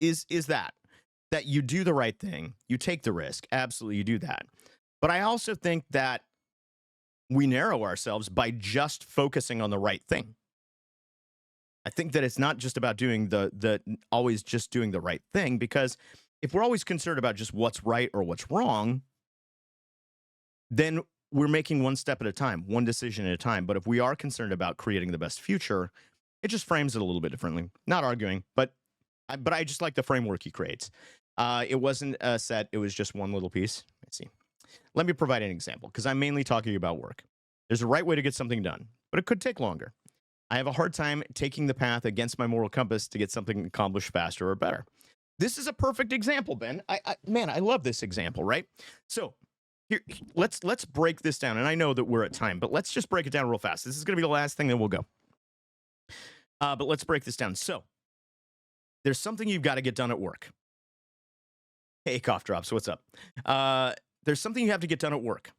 is that you do the right thing, you take the risk. Absolutely, you do that. But I also think that we narrow ourselves by just focusing on the right thing. I think that it's not just about doing the always just doing the right thing, because if we're always concerned about just what's right or what's wrong, then we're making one step at a time, one decision at a time. But if we are concerned about creating the best future, it just frames it a little bit differently. Not arguing, but I just like the framework he creates. It wasn't a set; it was just one little piece. Let's see. Let me provide an example, because I'm mainly talking about work. There's a right way to get something done, but it could take longer. I have a hard time taking the path against my moral compass to get something accomplished faster or better. This is a perfect example, Ben. I love this example, right? So here, let's break this down. And I know that we're at time, but let's just break it down real fast. This is going to be the last thing, then we'll go. But let's break this down. So there's something you've got to get done at work. Hey, cough drops, what's up? There's something you have to get done at work.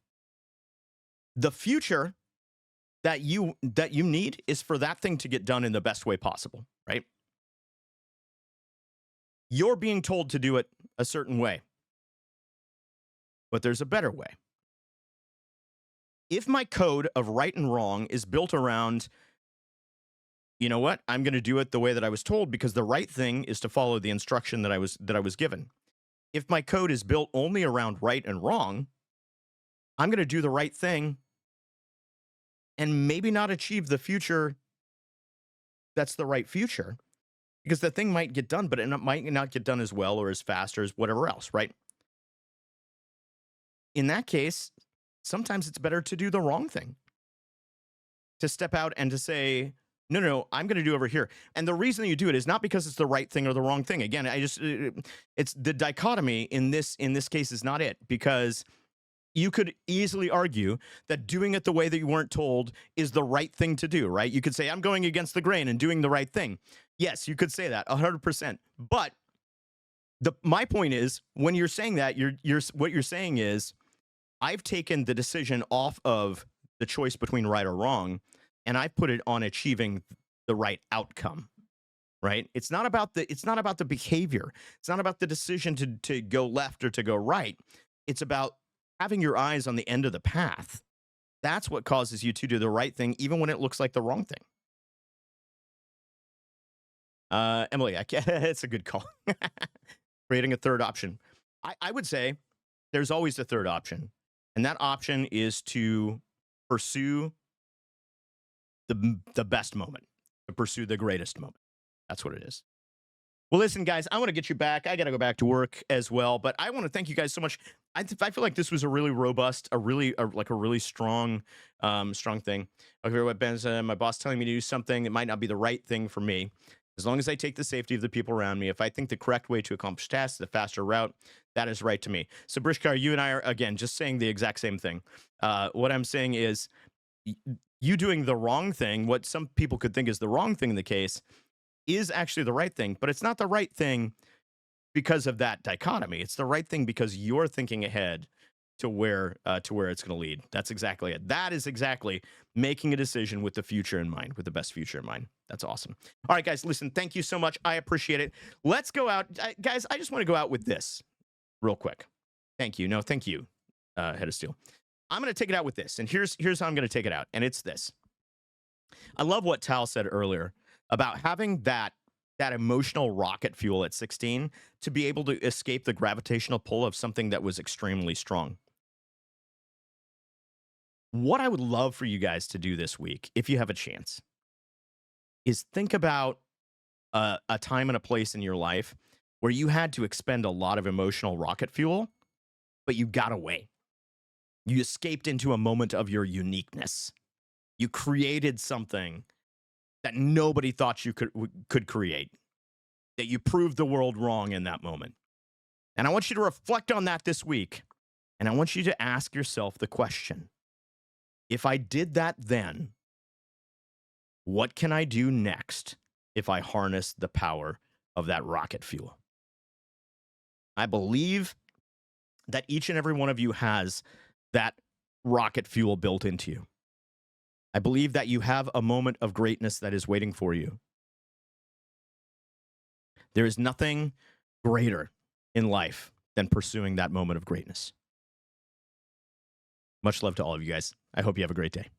The future that you need is for that thing to get done in the best way possible, right? You're being told to do it a certain way, but there's a better way. If my code of right and wrong is built around, you know what, I'm going to do it the way that I was told because the right thing is to follow the instruction that I was given. If my code is built only around right and wrong, I'm going to do the right thing and maybe not achieve the future that's the right future, because the thing might get done, but it might not get done as well or as fast or as whatever else, right? In that case, sometimes it's better to do the wrong thing, to step out and to say, no, I'm going to do over here. And the reason that you do it is not because it's the right thing or the wrong thing. Again, it's the dichotomy in this case is not it, because you could easily argue that doing it the way that you weren't told is the right thing to do, right? You could say, I'm going against the grain and doing the right thing. Yes, you could say that 100%. But my point is, when you're saying that, what you're saying is, I've taken the decision off of the choice between right or wrong, and I put it on achieving the right outcome, right? It's not about the behavior. It's not about the decision to go left or to go right. It's about having your eyes on the end of the path. That's what causes you to do the right thing, even when it looks like the wrong thing. Emily, it's a good call. Creating a third option. I would say there's always a third option. And that option is to pursue the best moment, to pursue the greatest moment. That's what it is. Well, listen, guys, I want to get you back. I got to go back to work as well, but I want to thank you guys so much. I feel like this was a really robust, a really strong, strong thing. Okay, what Ben said, my boss telling me to do something that might not be the right thing for me. As long as I take the safety of the people around me, if I think the correct way to accomplish tasks, the faster route, that is right to me. So, Brishkar, you and I are, again, just saying the exact same thing. What I'm saying is, you doing the wrong thing, what some people could think is the wrong thing in the case, is actually the right thing, but it's not the right thing because of that dichotomy. It's the right thing because you're thinking ahead to where it's going to lead. That's exactly it. That is exactly making a decision with the future in mind, with the best future in mind. That's awesome. All right, guys, listen, thank you so much. I appreciate it. Let's go out. Guys, I just want to go out with this real quick. Thank you. No, thank you, Head of Steel. I'm going to take it out with this, and here's how I'm going to take it out, and it's this. I love what Tal said earlier about having that emotional rocket fuel at 16 to be able to escape the gravitational pull of something that was extremely strong. What I would love for you guys to do this week, if you have a chance, is think about a time and a place in your life where you had to expend a lot of emotional rocket fuel, but you got away. You escaped into a moment of your uniqueness. You created something that nobody thought you could create, that you proved the world wrong in that moment. And I want you to reflect on that this week, and I want you to ask yourself the question, if I did that then, what can I do next if I harness the power of that rocket fuel? I believe that each and every one of you has that rocket fuel built into you. I believe that you have a moment of greatness that is waiting for you. There is nothing greater in life than pursuing that moment of greatness. Much love to all of you guys. I hope you have a great day.